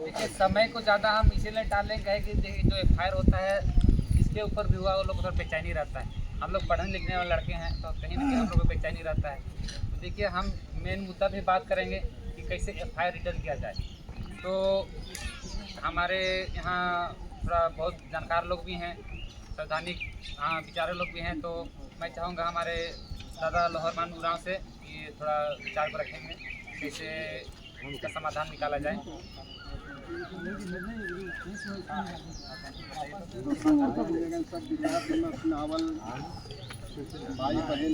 देखिए समय को ज़्यादा हम इसीलिए टालें कहे कि जो एफआईआर होता है इसके ऊपर भी हुआ वो लोग थोड़ा बेचैनी रहता है। हम लोग पढ़ने लिखने वाले लड़के हैं तो कहीं ना कहीं हम लोग को बेचैनी रहता है। तो देखिए हम मेन मुद्दा भी बात करेंगे कि कैसे एफआईआर रिटर्न किया जाए। तो हमारे यहाँ थोड़ा बहुत जानकार लोग भी हैं, संवैधानिक विचारे लोग भी हैं। तो मैं चाहूँगा हमारे दादा लोहरमान उरांव से कि थोड़ा विचार को रखेंगे कैसे इसका समाधान निकाला जाए। भाई बहन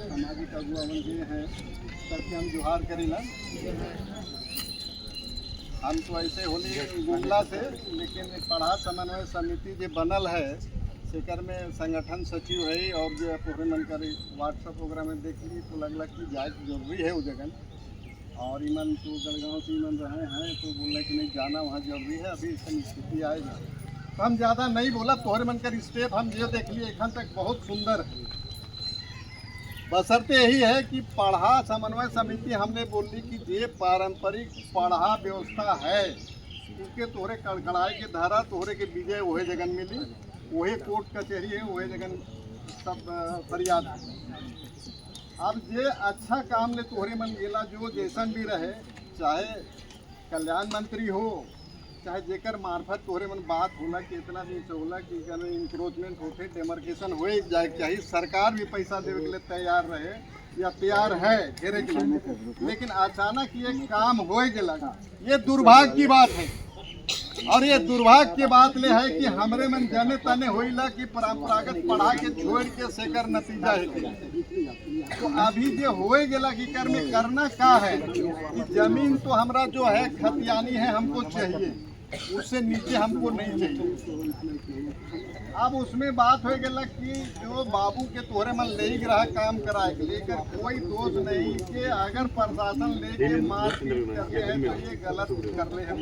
सामाजिक अगुवन जे हैं सबके हम जोहार करेला। हम तो ऐसे होली गुमला से, लेकिन पढ़ा समन्वय समिति जो बनल है सेकर में संगठन सचिव है और जो तोहरे मन कर व्हाट्सएप वगैरह में देख ली तो लगला कि जाए जरूरी है वो जगह। और ईमन तो गड़गांव से ईमन रहे हैं तो बोला कि नहीं जाना वहाँ जरूरी है, अभी इसकी स्थिति आएगा। तो हम ज़्यादा नहीं बोला, तोहरे मन कर स्टेप हम ये देख लिए एखन तक बहुत सुंदर है। बशर्ते यही है कि पढ़ा समन्वय समिति हमने बोली कि ये पारंपरिक पढ़ा व्यवस्था है उसके तोहरे कड़कड़ाए के धारा तोहरे के विजय वही जगह मिली, वही कोर्ट कचहरी है, वही जगह सब फरियाद है। अब ये अच्छा काम ले तोहरे मन गेला जो जैसन भी रहे, चाहे कल्याण मंत्री हो चाहे जेकर मार्फत तोहरे मन बात होला कि इतना दिन से होला कि इंक्रोचमेंट होते डेमार्केशन हो जाए चाहिए, सरकार भी पैसा देवे के लिए तैयार रहे या तैयार है घेरे के लिए, लेकिन अचानक ये काम हो गया। ये दुर्भाग्य की बात है और ये दुर्भाग्य की बात ले है कि हमरे मन जाने तने होइला कि परंपरागत पढ़ा के छोड़ के सेकर नतीजा है। तो अभी जो होए गेला कि कर में करना क्या है कि जमीन तो हमरा जो है खतियानी है हमको चाहिए, उससे नीचे हमको नहीं चाहिए। अब उसमें बात हो गया कि जो बाबू के तोहरे मन ले रहा काम कराए के लेकर कोई दोष नहीं कि अगर प्रशासन लेके मारपीट करते हैं तो ये गलत कर रहे हैं।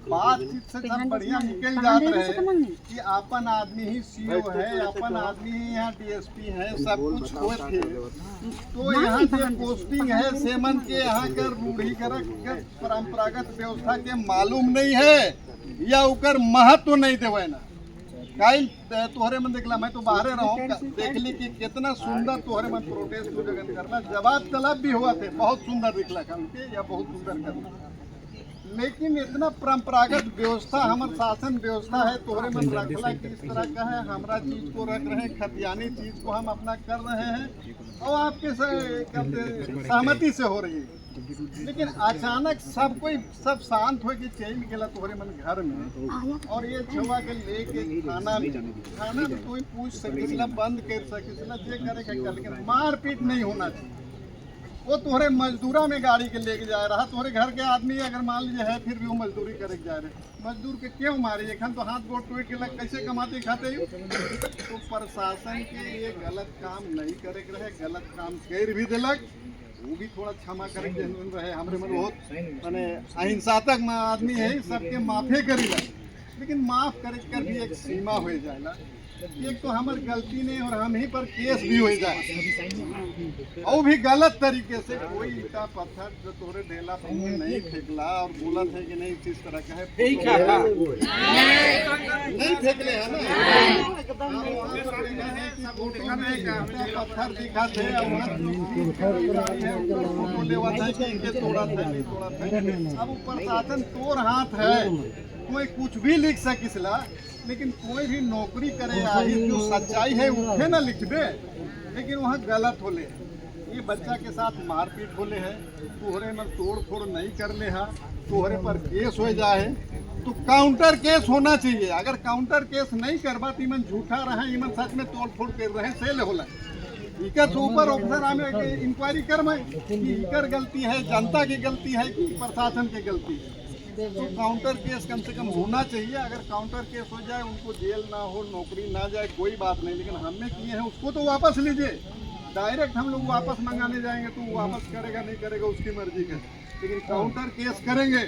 बातचीत से सब बढ़िया निकल जाते रहे कि अपन आदमी ही सीओ है, अपन आदमी ही यहाँ डीएसपी है, सब कुछ हुए थे। तो यहाँ से पोस्टिंग है सेमन के यहाँ कर रूढ़िगत परंपरागत व्यवस्था के मालूम नहीं है या उकर महत्व नहीं देवे ना। काल तोहरे मन देखला, मैं तो बाहरे रहूं देख ली कि कितना सुंदर तोहरे मन प्रोटेस्ट जगन करना, जवाब तलब भी हुआ थे, बहुत सुंदर दिखला के या बहुत सुंदर करना। लेकिन इतना परंपरागत व्यवस्था हमारे शासन व्यवस्था है तोहरे मन रखला कि इस तरह का है, हमारा चीज को रख रहे हैं, खतियानी चीज को हम अपना कर रहे हैं और आपके सहमति से हो रही है। लेकिन अचानक सब शांत हो के चल गया तोहरे मन घर में और ये छुआ के लेके थाना में कोई पूछ सके बंद कर सके जे करे लेकिन मारपीट नहीं होना चाहिए। वो तोहरे मजदूरा में गाड़ी के लेके जा रहा, तोहरे घर के आदमी अगर मान लीजिए है फिर भी वो मजदूरी करे जा रहे, मजदूर के क्यों मारे एखन तो हाथ गोड़ टूट के लग कैसे कमाते खाते हो। तो प्रशासन के लिए गलत काम नहीं करे के रहे, गलत काम कर भी दिलक वो भी थोड़ा क्षमा करे रहे। हमारे मन बहुत माने अहिंसात्मक आदमी है, सबके माफे करेला, लेकिन माफ करे कर भी एक सीमा हो जाएगा। एक तो हमारी गलती नहीं और हम ही पर केस भी हो जाए और भी गलत तरीके से कोई ईटा पत्थर जो तोरे ढेला पर नहीं फेंकला और बोला थे कि नहीं इस तरह का है नहीं फेंकले है ना, पत्थर दिखा थे तोड़ा था नहीं तोड़ा था। अब ऊपर शासन तोर हाथ है, कोई कुछ भी लिख सकिसला, लेकिन कोई भी नौकरी करे आही जो सच्चाई है उठे ना लिखबे, लेकिन वहाँ गलत होले। ये बच्चा के साथ मारपीट होले है, तोहरे में तोड़ फोड़ नहीं करले है, तोहरे पर केस हो जाए तो काउंटर केस होना चाहिए। अगर काउंटर केस नहीं करबा तो ईमन झूठा रहे, ईमन सच में तोड़ फोड़ कर रहे सेल होला। इकर ऊपर ऑफिसर हमें इंक्वायरी कर कि इकर गलती है, जनता की गलती है कि प्रशासन की गलती है। तो काउंटर केस कम से कम होना चाहिए। अगर काउंटर केस हो जाए, उनको जेल ना हो, नौकरी ना जाए, कोई बात नहीं, लेकिन हमने किए हैं उसको तो वापस लीजिए। डायरेक्ट हम लोग वापस मंगाने जाएंगे तो वो वापस करेगा नहीं करेगा उसकी मर्जी का, लेकिन काउंटर केस करेंगे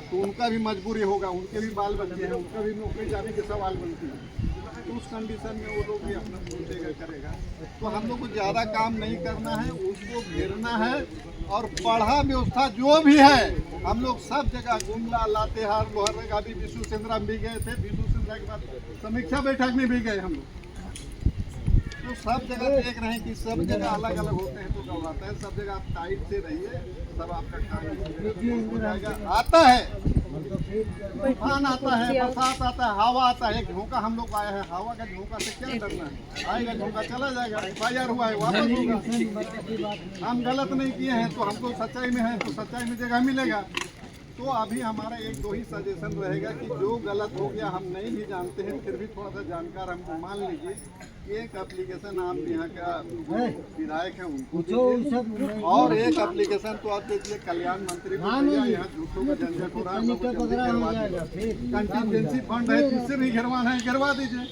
तो उनका भी मजबूरी होगा, उनके भी बाल बच्चे हैं, उनका भी नौकरी जाने के सवाल बनती है। तो उस कंडीशन में वो लोग भी अपना सोचेगा करेगा। तो हम लोग को ज़्यादा काम नहीं करना है, उसको घेरना है और पढ़ा व्यवस्था जो भी है हम लोग सब जगह गुमला, लातेहार, लोहरदगा भी विशु सिंद्रा में भी गए थे। विशु सिंद्रा के बाद समीक्षा बैठक में भी गए हम लोग। तो सब जगह देख रहे हैं कि सब जगह अलग अलग होते हैं तो घबराता है। सब जगह आप टाइट से रहिए, सब आपका काम हो जाएगा। आता है तूफान, आता है बरसात, आता है हवा, आता है। एक झोंका हम लोग आया है, हवा का झोंका से क्या डरना है? आएगा झोंका चला जाएगा, FIR हुआ है वापस होगा। हम गलत नहीं किए हैं तो हमको सच्चाई में है तो सच्चाई में जगह मिलेगा। तो अभी हमारा एक दो ही सजेशन रहेगा कि जो गलत हो गया हम नहीं भी जानते हैं फिर भी थोड़ा सा जानकार हमको मान लीजिए। एक एप्लीकेशन आप यहाँ का विधायक हैं उनको दीजिए, और एक एप्लीकेशन तो आप देखिए कल्याण मंत्री को दिया। यहाँ झूठों का झंझट हो रहा है, कंटीजेंसी फंड है जिससे भी गिरवाना है गिरवा दीजिए।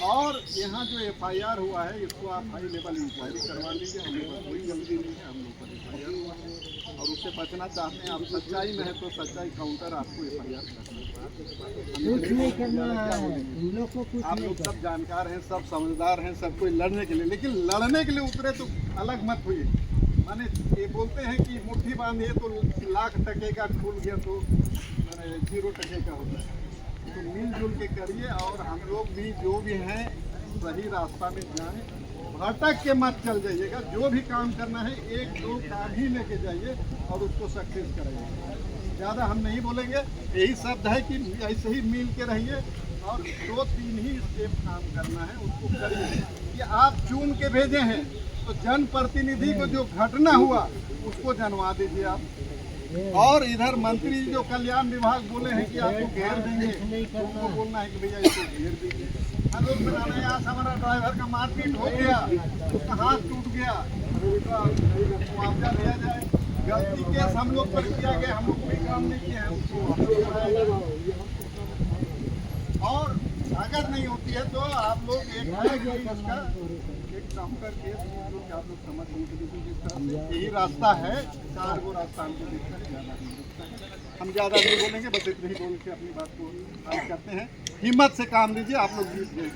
और यहाँ जो FIR हुआ है इसको आप हाई लेवल इंक्वायरी करवा लीजिए। हम लोग पर कोई गलती नहीं है, हम लोग पर FIR हुआ है और उससे बचना चाहते हैं। आप सच्चाई में है तो सच्चाई काउंटर आपको FIR करना है। आप लोग सब जानकार हैं, सब समझदार हैं, सब कोई लड़ने के लिए, लेकिन लड़ने के लिए उतरे तो अलग मत हुई। माने ये बोलते हैं कि मुट्ठी बांधिए तो लाख टके का, खुल गया तो 0 टके का होता है। तो मिलजुल के करिए और हम लोग भी जो भी हैं सही रास्ता में जाएं, भटक के मत चल जाइएगा। जो भी काम करना है एक दो काम ही लेके जाइए और उसको सक्सेस कराइए। ज़्यादा हम नहीं बोलेंगे, यही शब्द है कि ऐसे ही मिल के रहिए और 2-3 ही स्टेप काम करना है उसको करिए। कि आप चुन के भेजे हैं तो जनप्रतिनिधि को जो घटना हुआ उसको जनवा दीजिए आप। और इधर मंत्री जो कल्याण विभाग बोले हैं कि आपको घेर देंगे, तो उनको बोलना है कि भैया इसको घेर दीजिए। हम लोग बताना है आज हमारा ड्राइवर का मारपीट हो गया, उसका हाथ टूट गया, उसका मुआवजा दिया जाए। गलती केस हम लोग पर किया गया, हम लोग कोई काम नहीं किया है उसको। और अगर नहीं होती है तो आप लोग इसका एक काउंटर केस आप लोग समझ लीजिए। यही रास्ता है, 4 गो रास्ता हमको देखना है, ज़्यादा नहीं देखता है। हम ज़्यादा नहीं बोलेंगे, बस इतने ही बोल के अपनी बात को हल करते हैं। हिम्मत से काम लीजिए, आप लोग जीत गए।